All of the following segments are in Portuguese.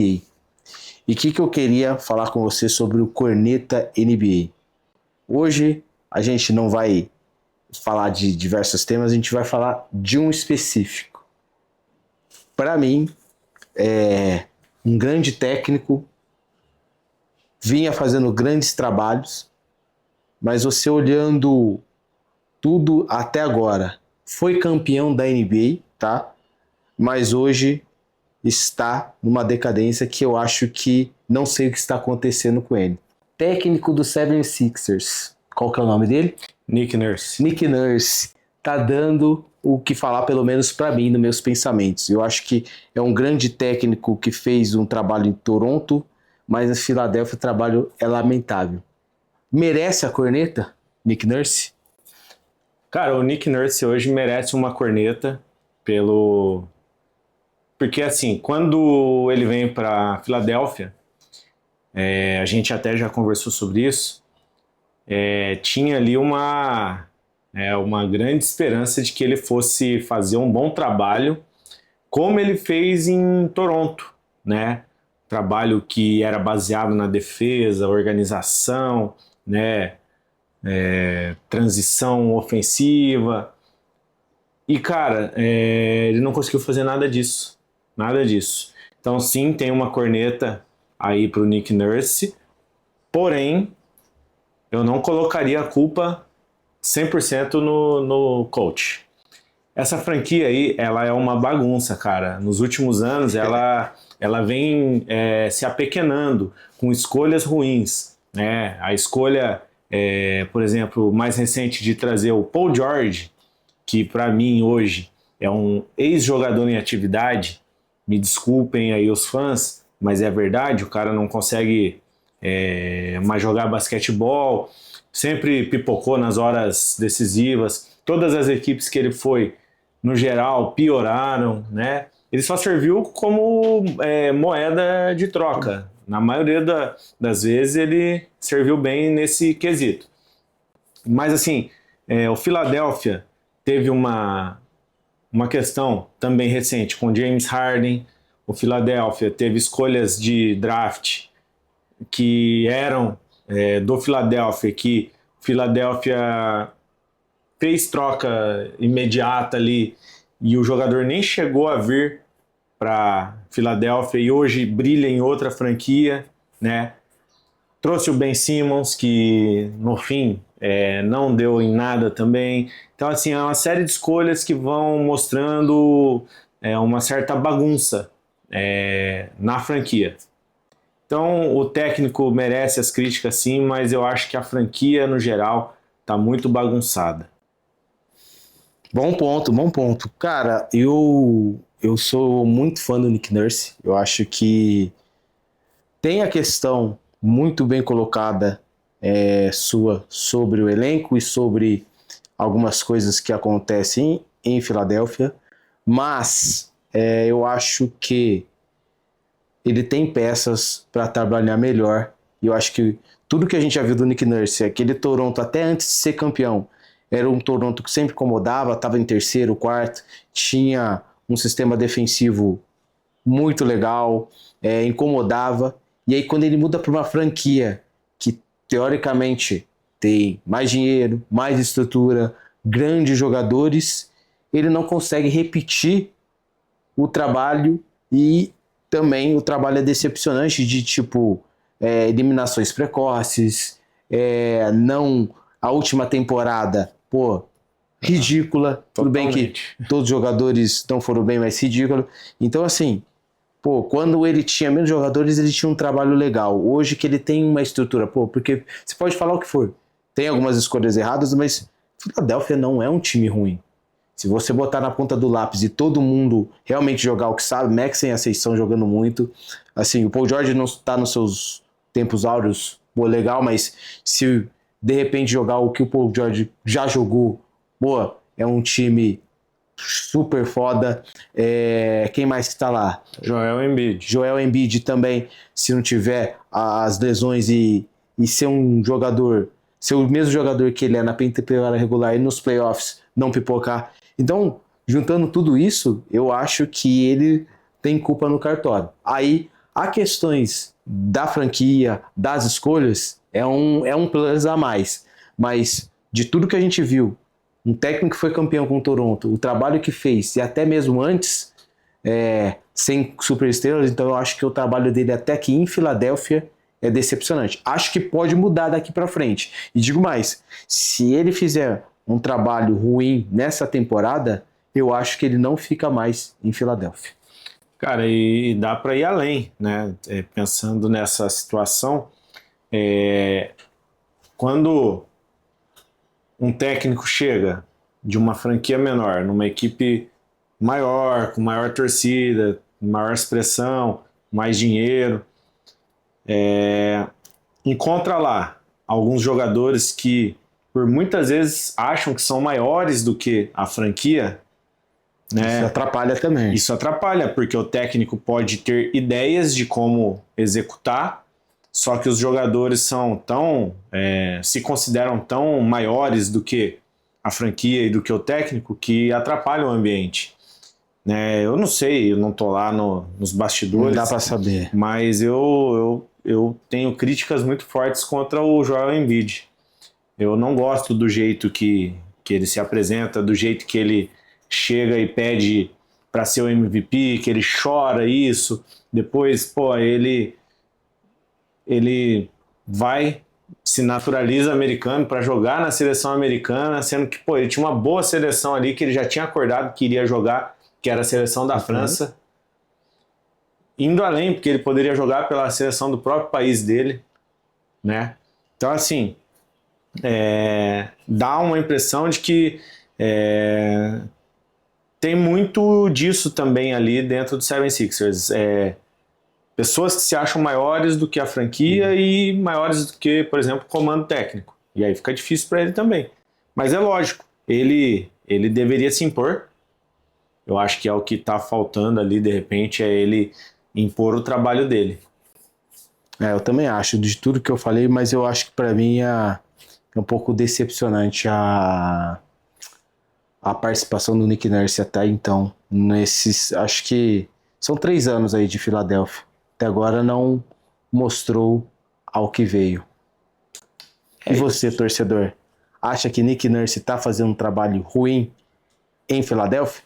E o que eu queria falar com você sobre o Corneta NBA? Hoje a gente não vai falar de diversos temas, a gente vai falar de um específico. Para mim, é um grande técnico, vinha fazendo grandes trabalhos, mas você olhando tudo até agora, foi campeão da NBA, tá? Mas hoje está numa decadência que eu acho que não sei o que está acontecendo com ele. Técnico do 76ers, qual que é o nome dele? Nick Nurse. Nick Nurse. Tá dando o que falar, pelo menos para mim, nos meus pensamentos. Eu acho que é um grande técnico que fez um trabalho em Toronto, mas em Filadélfia o trabalho é lamentável. Merece a corneta, Nick Nurse? Cara, o Nick Nurse hoje merece uma corneta porque assim, quando ele vem para Filadélfia, a gente até já conversou sobre isso, tinha ali uma grande esperança de que ele fosse fazer um bom trabalho, como ele fez em Toronto, né? Trabalho que era baseado na defesa, organização, né? Transição ofensiva. E, cara, ele não conseguiu fazer nada disso. Nada disso. Então, sim, tem uma corneta aí pro Nick Nurse, porém, eu não colocaria a culpa 100% no coach. Essa franquia aí, ela é uma bagunça, cara. Nos últimos anos, ela vem se apequenando com escolhas ruins, né? A escolha, por exemplo, mais recente de trazer o Paul George, que para mim hoje é um ex-jogador em atividade, me desculpem aí os fãs, mas é verdade, o cara não consegue mais jogar basquetebol, sempre pipocou nas horas decisivas, todas as equipes que ele foi, no geral, pioraram, né? Ele só serviu como moeda de troca. Na maioria das vezes ele serviu bem nesse quesito. Mas assim, o Philadelphia teve uma questão também recente com James Harden. O Philadelphia teve escolhas de draft que eram do Philadelphia, que o Philadelphia fez troca imediata ali e o jogador nem chegou a vir para Filadélfia e hoje brilha em outra franquia, né? Trouxe o Ben Simmons, que no fim não deu em nada também. Então, assim, é uma série de escolhas que vão mostrando uma certa bagunça na franquia. Então, o técnico merece as críticas sim, mas eu acho que a franquia, no geral, está muito bagunçada. Bom ponto, bom ponto. Cara, eu sou muito fã do Nick Nurse. Eu acho que tem a questão muito bem colocada sua sobre o elenco e sobre algumas coisas que acontecem em Filadélfia, mas eu acho que ele tem peças para trabalhar melhor. E eu acho que tudo que a gente já viu do Nick Nurse, aquele Toronto até antes de ser campeão, era um Toronto que sempre incomodava, estava em terceiro, quarto, tinha um sistema defensivo muito legal, incomodava. E aí quando ele muda para uma franquia que teoricamente tem mais dinheiro, mais estrutura, grandes jogadores, ele não consegue repetir o trabalho e também o trabalho é decepcionante de tipo eliminações precoces, não a última temporada, pô, ridícula. Tudo bem que todos os jogadores não foram bem, mas ridículo. Então, assim, pô, quando ele tinha menos jogadores, ele tinha um trabalho legal. Hoje que ele tem uma estrutura, pô, porque você pode falar o que for. Tem algumas escolhas erradas, mas Philadelphia não é um time ruim. Se você botar na ponta do lápis e todo mundo realmente jogar o que sabe, Max sem aceição jogando muito. Assim, o Paul George não está nos seus tempos áureos, pô, legal, mas se de repente jogar o que o Paul George já jogou, pô, é um time super foda. Quem mais que tá lá? Joel Embiid. Joel Embiid também, se não tiver as lesões e ser um jogador, ser o mesmo jogador que ele é na temporada regular e nos playoffs não pipocar. Então, juntando tudo isso, eu acho que ele tem culpa no cartório. Aí A questões da franquia, das escolhas, é um plus a mais. Mas de tudo que a gente viu, um técnico que foi campeão com o Toronto, o trabalho que fez, e até mesmo antes, sem superestrelas, então eu acho que o trabalho dele até aqui em Filadélfia é decepcionante. Acho que pode mudar daqui para frente. E digo mais, se ele fizer um trabalho ruim nessa temporada, eu acho que ele não fica mais em Filadélfia. Cara, e dá para ir além, né? Pensando nessa situação, quando um técnico chega de uma franquia menor, numa equipe maior, com maior torcida, maior expressão, mais dinheiro, encontra lá alguns jogadores que por muitas vezes acham que são maiores do que a franquia, né? Isso atrapalha também. Isso atrapalha, porque o técnico pode ter ideias de como executar, só que os jogadores se consideram tão maiores do que a franquia e do que o técnico que atrapalham o ambiente. Né? Eu não sei, eu não tô lá nos bastidores. Não dá para saber. Mas eu tenho críticas muito fortes contra o Joel Embiid. Eu não gosto do jeito que ele se apresenta, do jeito que ele chega e pede para ser o MVP, que ele chora isso. Depois, ele vai, se naturaliza americano para jogar na seleção americana, sendo que ele tinha uma boa seleção ali que ele já tinha acordado que iria jogar, que era a seleção da França. Indo além, porque ele poderia jogar pela seleção do próprio país dele, né? Então, assim, dá uma impressão de que tem muito disso também ali dentro do 76ers. Pessoas que se acham maiores do que a franquia e maiores do que, por exemplo, o comando técnico. E aí fica difícil para ele também. Mas é lógico, ele deveria se impor. Eu acho que é o que está faltando ali, de repente, é ele impor o trabalho dele. Eu também acho, de tudo que eu falei, mas eu acho que para mim é um pouco decepcionante a participação do Nick Nurse até então. Acho que são 3 anos aí de Filadélfia. Até agora não mostrou ao que veio. E você, torcedor, acha que Nick Nurse está fazendo um trabalho ruim em Filadélfia?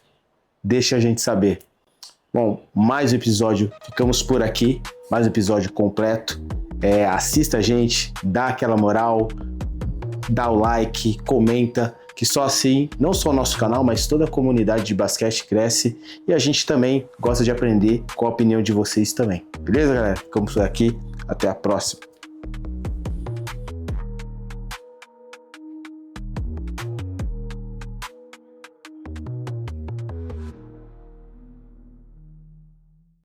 Deixa a gente saber. Bom, mais um episódio, ficamos por aqui, mais um episódio completo. Assista a gente, dá aquela moral, dá o like, comenta, que só assim, não só o nosso canal, mas toda a comunidade de basquete cresce e a gente também gosta de aprender com a opinião de vocês também. Beleza, galera? Ficamos por aqui, até a próxima.